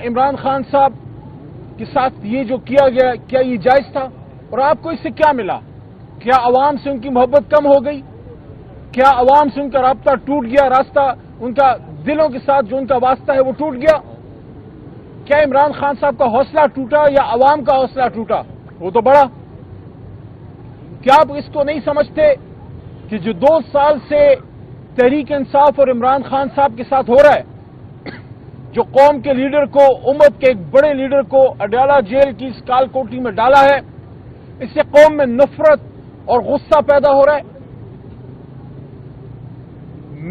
عمران خان صاحب کے ساتھ یہ جو کیا گیا کیا یہ جائز تھا؟ اور آپ کو اس سے کیا ملا؟ کیا عوام سے ان کی محبت کم ہو گئی؟ کیا عوام سے ان کا رابطہ ٹوٹ گیا؟ راستہ ان کا دلوں کے ساتھ جو ان کا واسطہ ہے وہ ٹوٹ گیا؟ کیا عمران خان صاحب کا حوصلہ ٹوٹا یا عوام کا حوصلہ ٹوٹا؟ وہ تو بڑا. کیا آپ اس کو نہیں سمجھتے کہ جو 2 سال سے تحریک انصاف اور عمران خان صاحب کے ساتھ ہو رہا ہے، جو قوم کے لیڈر کو، امت کے ایک بڑے لیڈر کو اڈیالہ جیل کی اس کال کوٹری میں ڈالا ہے، اس سے قوم میں نفرت اور غصہ پیدا ہو رہا ہے؟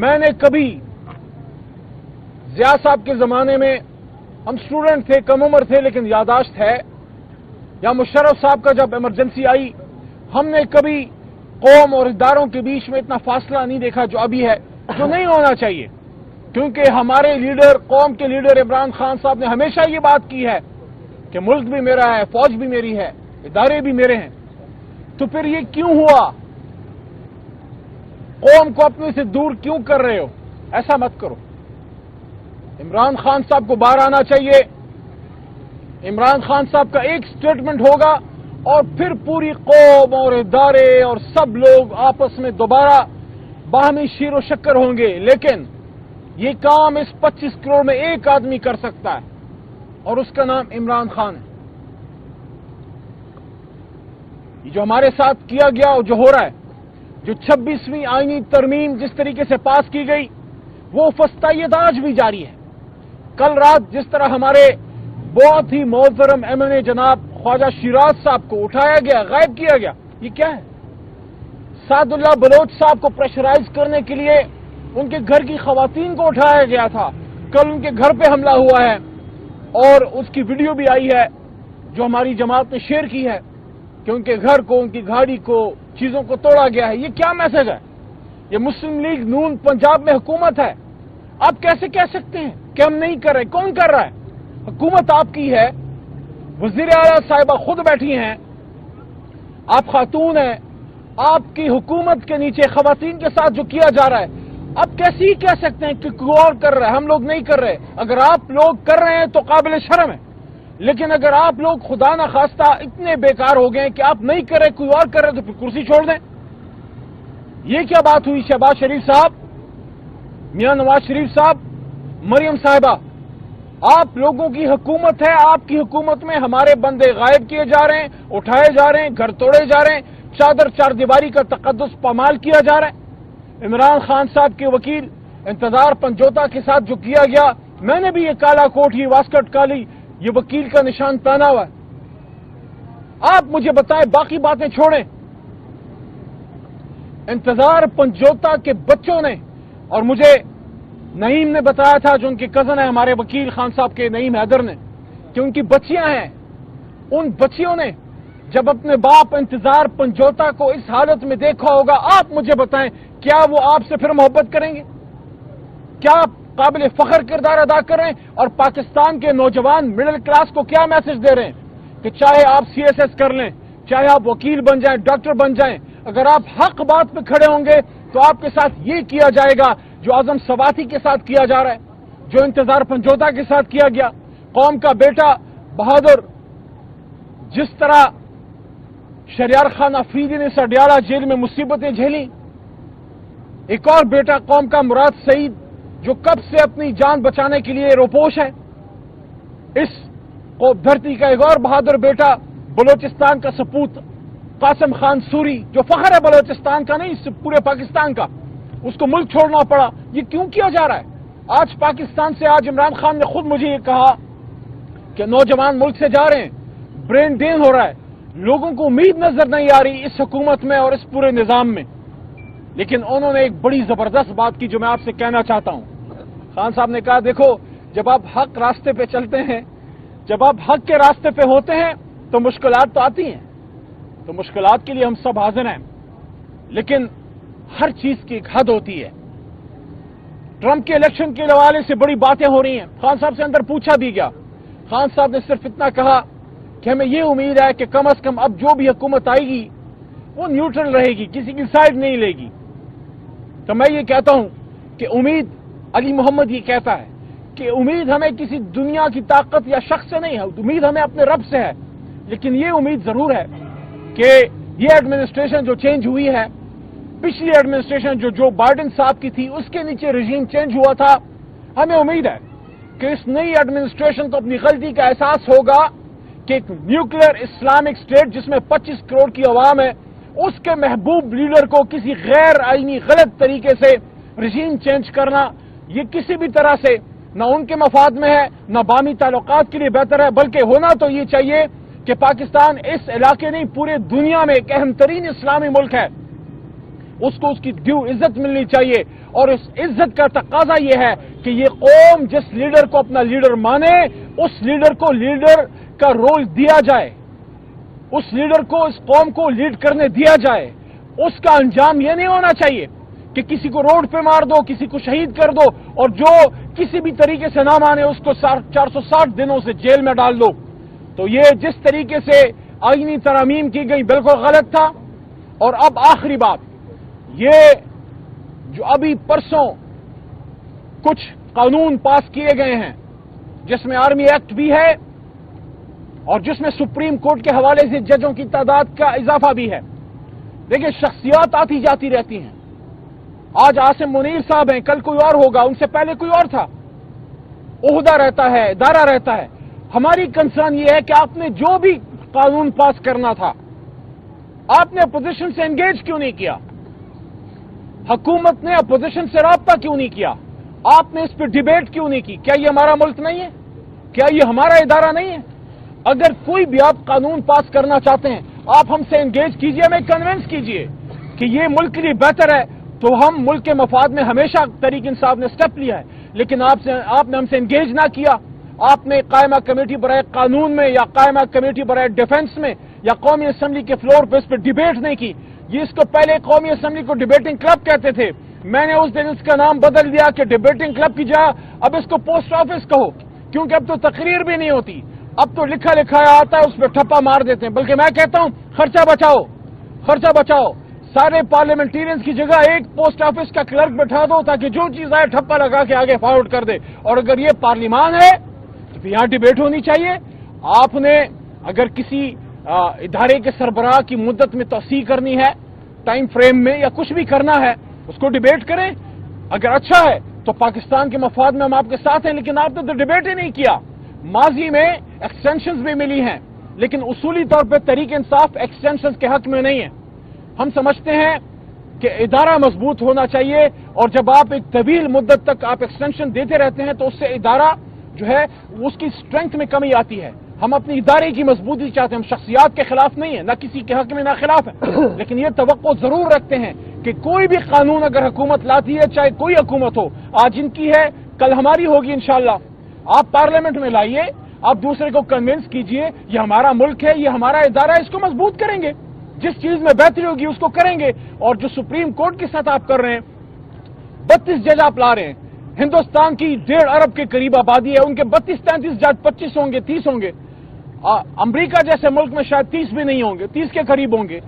میں نے کبھی ضیاء صاحب کے زمانے میں، ہم اسٹوڈنٹ تھے، کم عمر تھے لیکن یاداشت ہے، یا مشرف صاحب کا جب ایمرجنسی آئی، ہم نے کبھی قوم اور اداروں کے بیچ میں اتنا فاصلہ نہیں دیکھا جو ابھی ہے، جو نہیں ہونا چاہیے. کیونکہ ہمارے لیڈر، قوم کے لیڈر عمران خان صاحب نے ہمیشہ یہ بات کی ہے کہ ملک بھی میرا ہے، فوج بھی میری ہے، ادارے بھی میرے ہیں. تو پھر یہ کیوں ہوا؟ قوم کو اپنے سے دور کیوں کر رہے ہو؟ ایسا مت کرو. عمران خان صاحب کو باہر آنا چاہیے. عمران خان صاحب کا ایک سٹیٹمنٹ ہوگا اور پھر پوری قوم اور ادارے اور سب لوگ آپس میں دوبارہ باہمی شیر و شکر ہوں گے. لیکن یہ کام اس 25 کروڑ میں ایک آدمی کر سکتا ہے اور اس کا نام عمران خان ہے. یہ جو ہمارے ساتھ کیا گیا اور جو ہو رہا ہے، جو 26ویں آئینی ترمیم جس طریقے سے پاس کی گئی، وہ فسطائیت آج بھی جاری ہے. کل رات جس طرح ہمارے بہت ہی محترم ایم این اے جناب خواجہ شیراز صاحب کو اٹھایا گیا، غائب کیا گیا، یہ کیا ہے؟ سعد اللہ بلوچ صاحب کو پریشرائز کرنے کے لیے ان کے گھر کی خواتین کو اٹھایا گیا تھا. کل ان کے گھر پہ حملہ ہوا ہے اور اس کی ویڈیو بھی آئی ہے جو ہماری جماعت نے شیئر کی ہے کہ ان کے گھر کو، ان کی گاڑی کو، چیزوں کو توڑا گیا ہے. یہ کیا میسج ہے؟ یہ مسلم لیگ نون پنجاب میں حکومت ہے. آپ کیسے کہہ سکتے ہیں کہ ہم نہیں کر رہے؟ کون کر رہا ہے؟ حکومت آپ کی ہے، وزیر اعلیٰ صاحبہ خود بیٹھی ہیں، آپ خاتون ہیں. آپ کی حکومت کے نیچے خواتین کے ساتھ جو کیا جا رہا ہے، آپ کیسے ہی کہہ سکتے ہیں کہ کوئی اور کر رہا ہے، ہم لوگ نہیں کر رہے؟ اگر آپ لوگ کر رہے ہیں تو قابل شرم ہے، لیکن اگر آپ لوگ خدا نخواستہ اتنے بیکار ہو گئے کہ آپ نہیں کر رہے، کوئی اور کر رہے، تو پھر کرسی چھوڑ دیں. یہ کیا بات ہوئی؟ شہباز شریف صاحب، میاں نواز شریف صاحب، مریم صاحبہ، آپ لوگوں کی حکومت ہے. آپ کی حکومت میں ہمارے بندے غائب کیے جا رہے ہیں، اٹھائے جا رہے ہیں، گھر توڑے جا رہے ہیں، چادر چار دیواری کا تقدس پامال کیا جا رہا ہے. عمران خان صاحب کے وکیل انتظار پنجوتا کے ساتھ جو کیا گیا، میں نے بھی یہ کالا کوٹ، یہ واسکٹ کالی، یہ وکیل کا نشان پہنا ہوا ہے. آپ مجھے بتائیں، باقی باتیں چھوڑیں. انتظار پنجوتا کے بچوں نے، اور مجھے نعیم نے بتایا تھا جو ان کے کزن ہیں ہمارے وکیل خان صاحب کے، نعیم حیدر نے، کہ ان کی بچیاں ہیں. ان بچیوں نے جب اپنے باپ انتظار پنجوتا کو اس حالت میں دیکھا ہوگا، آپ مجھے بتائیں کیا وہ آپ سے پھر محبت کریں گے؟ کیا آپ قابل فخر کردار ادا کر رہے ہیں؟ اور پاکستان کے نوجوان مڈل کلاس کو کیا میسج دے رہے ہیں کہ چاہے آپ سی ایس ایس کر لیں، چاہے آپ وکیل بن جائیں، ڈاکٹر بن جائیں، اگر آپ حق بات پہ کھڑے ہوں گے تو آپ کے ساتھ یہ کیا جائے گا جو اعظم سواتی کے ساتھ کیا جا رہا ہے، جو انتظار پنجوتا کے ساتھ کیا گیا. قوم کا بیٹا بہادر، جس طرح شریار خان افریدی نے اڈیالہ جیل میں مصیبتیں جھیلی، ایک اور بیٹا قوم کا مراد سعید جو کب سے اپنی جان بچانے کے لیے روپوش ہے. اس دھرتی کا ایک اور بہادر بیٹا بلوچستان کا سپوت قاسم خان سوری، جو فخر ہے بلوچستان کا نہیں، پورے پاکستان کا، اس کو ملک چھوڑنا پڑا. یہ کیوں کیا جا رہا ہے؟ آج پاکستان سے، آج عمران خان نے خود مجھے یہ کہا کہ نوجوان ملک سے جا رہے ہیں، برین ڈرین ہو رہا ہے، لوگوں کو امید نظر نہیں آ رہی اس حکومت میں اور اس پورے نظام میں. لیکن انہوں نے ایک بڑی زبردست بات کی جو میں آپ سے کہنا چاہتا ہوں. خان صاحب نے کہا، دیکھو جب آپ حق راستے پہ چلتے ہیں، جب آپ حق کے راستے پہ ہوتے ہیں تو مشکلات تو آتی ہیں، تو مشکلات کے لیے ہم سب حاضر ہیں، لیکن ہر چیز کی ایک حد ہوتی ہے. ٹرمپ کے الیکشن کے حوالے سے بڑی باتیں ہو رہی ہیں. خان صاحب سے اندر پوچھا بھی گیا، خان صاحب نے صرف اتنا کہا کہ ہمیں یہ امید ہے کہ کم از کم اب جو بھی حکومت آئے گی وہ نیوٹرل رہے گی، کسی کی سائڈ نہیں لے گی. تو میں یہ کہتا ہوں کہ امید، علی محمد یہ کہتا ہے کہ امید ہمیں کسی دنیا کی طاقت یا شخص سے نہیں ہے، امید ہمیں اپنے رب سے ہے. لیکن یہ امید ضرور ہے کہ یہ ایڈمنسٹریشن جو چینج ہوئی ہے، پچھلی ایڈمنسٹریشن جو بائیڈن صاحب کی تھی، اس کے نیچے رژیم چینج ہوا تھا. ہمیں امید ہے کہ اس نئی ایڈمنسٹریشن کو اپنی غلطی کا احساس ہوگا کہ ایک نیوکلیر اسلامک اسٹیٹ جس میں 25 کروڑ کی عوام ہے، اس کے محبوب لیڈر کو کسی غیر آئینی غلط طریقے سے رژیم چینج کرنا، یہ کسی بھی طرح سے نہ ان کے مفاد میں ہے، نہ باہمی تعلقات کے لیے بہتر ہے. بلکہ ہونا تو یہ چاہیے کہ پاکستان اس علاقے نہیں پورے دنیا میں ایک اہم ترین اسلامی ملک ہے، اس کو اس کی ڈیو عزت ملنی چاہیے. اور اس عزت کا تقاضا یہ ہے کہ یہ قوم جس لیڈر کو اپنا لیڈر مانے، اس لیڈر کو لیڈر کا رول دیا جائے، اس لیڈر کو اس قوم کو لیڈ کرنے دیا جائے. اس کا انجام یہ نہیں ہونا چاہیے کہ کسی کو روڈ پہ مار دو، کسی کو شہید کر دو، اور جو کسی بھی طریقے سے نہ مانے اس کو 460 دنوں سے جیل میں ڈال دو. تو یہ جس طریقے سے آئینی ترامیم کی گئی بالکل غلط تھا. اور اب آخری بات، یہ جو ابھی پرسوں کچھ قانون پاس کیے گئے ہیں جس میں آرمی ایکٹ بھی ہے اور جس میں سپریم کورٹ کے حوالے سے ججوں کی تعداد کا اضافہ بھی ہے. دیکھیں، شخصیات آتی جاتی رہتی ہیں. آج عاصم منیر صاحب ہیں، کل کوئی اور ہوگا، ان سے پہلے کوئی اور تھا. عہدہ رہتا ہے، ادارہ رہتا ہے. ہماری کنسرن یہ ہے کہ آپ نے جو بھی قانون پاس کرنا تھا، آپ نے اپوزیشن سے انگیج کیوں نہیں کیا؟ حکومت نے اپوزیشن سے رابطہ کیوں نہیں کیا؟ آپ نے اس پہ ڈیبیٹ کیوں نہیں کی؟ کیا یہ ہمارا ملک نہیں ہے؟ کیا یہ ہمارا ادارہ نہیں ہے؟ اگر کوئی بھی آپ قانون پاس کرنا چاہتے ہیں، آپ ہم سے انگیج کیجئے، ہمیں کنونس کیجئے کہ یہ ملک کے لیے بہتر ہے. تو ہم ملک کے مفاد میں ہمیشہ تحریک انصاف نے سٹیپ لیا ہے. لیکن آپ نے ہم سے انگیج نہ کیا. آپ نے قائمہ کمیٹی برائے قانون میں یا قائمہ کمیٹی برائے ڈیفنس میں یا قومی اسمبلی کے فلور پہ اس پہ ڈیبیٹ نہیں کی. یہ اس کو پہلے قومی اسمبلی کو ڈیبیٹنگ کلب کہتے تھے. میں نے اس دن اس کا نام بدل دیا کہ ڈیبیٹنگ کلب کی جگہ اب اس کو پوسٹ آفس کہو، کیونکہ اب تو تقریر بھی نہیں ہوتی، اب تو لکھا لکھایا آتا ہے، اس پہ ٹھپا مار دیتے ہیں. بلکہ میں کہتا ہوں خرچہ بچاؤ، خرچہ بچاؤ. سارے پارلیمنٹیرینز کی جگہ ایک پوسٹ آفس کا کلرک بٹھا دو تاکہ جو چیز آئے ٹھپا لگا کے آگے فارورڈ کر دے. اور اگر یہ پارلیمان ہے تو یہاں ڈیبیٹ ہونی چاہیے. آپ نے اگر کسی ادارے کے سربراہ کی مدت میں توسیع کرنی ہے، ٹائم فریم میں، یا کچھ بھی کرنا ہے، اس کو ڈیبیٹ کریں. اگر اچھا ہے تو پاکستان کے مفاد میں ہم آپ کے ساتھ ہیں. لیکن آپ نے تو ڈیبیٹ ہی نہیں کیا. ماضی میں ایکسٹینشنز بھی ملی ہیں، لیکن اصولی طور پہ تحریک انصاف ایکسٹینشنز کے حق میں نہیں ہے. ہم سمجھتے ہیں کہ ادارہ مضبوط ہونا چاہیے، اور جب آپ ایک طویل مدت تک آپ ایکسٹینشن دیتے رہتے ہیں تو اس سے ادارہ جو ہے اس کی اسٹرینتھ میں کمی آتی ہے. ہم اپنی ادارے کی مضبوطی چاہتے ہیں. ہم شخصیات کے خلاف نہیں ہیں، نہ کسی کے حق میں نہ خلاف ہیں. لیکن یہ توقع ضرور رکھتے ہیں کہ کوئی بھی قانون اگر حکومت لاتی ہے، چاہے کوئی حکومت ہو، آج ان کی ہے کل ہماری ہوگی انشاءاللہ، آپ پارلیمنٹ میں لائیے، آپ دوسرے کو کنونس کیجئے یہ ہمارا ملک ہے، یہ ہمارا ادارہ ہے، اس کو مضبوط کریں گے. جس چیز میں بہتری ہوگی اس کو کریں گے. اور جو سپریم کورٹ کے ساتھ آپ کر رہے ہیں، 32 جج آپ لا رہے ہیں. ہندوستان کی 1.5 ارب کے قریب آبادی ہے، ان کے 32-33 جج 25 ہوں گے، 30 ہوں گے. امریکہ جیسے ملک میں شاید 30 بھی نہیں ہوں گے، 30 کے قریب ہوں گے.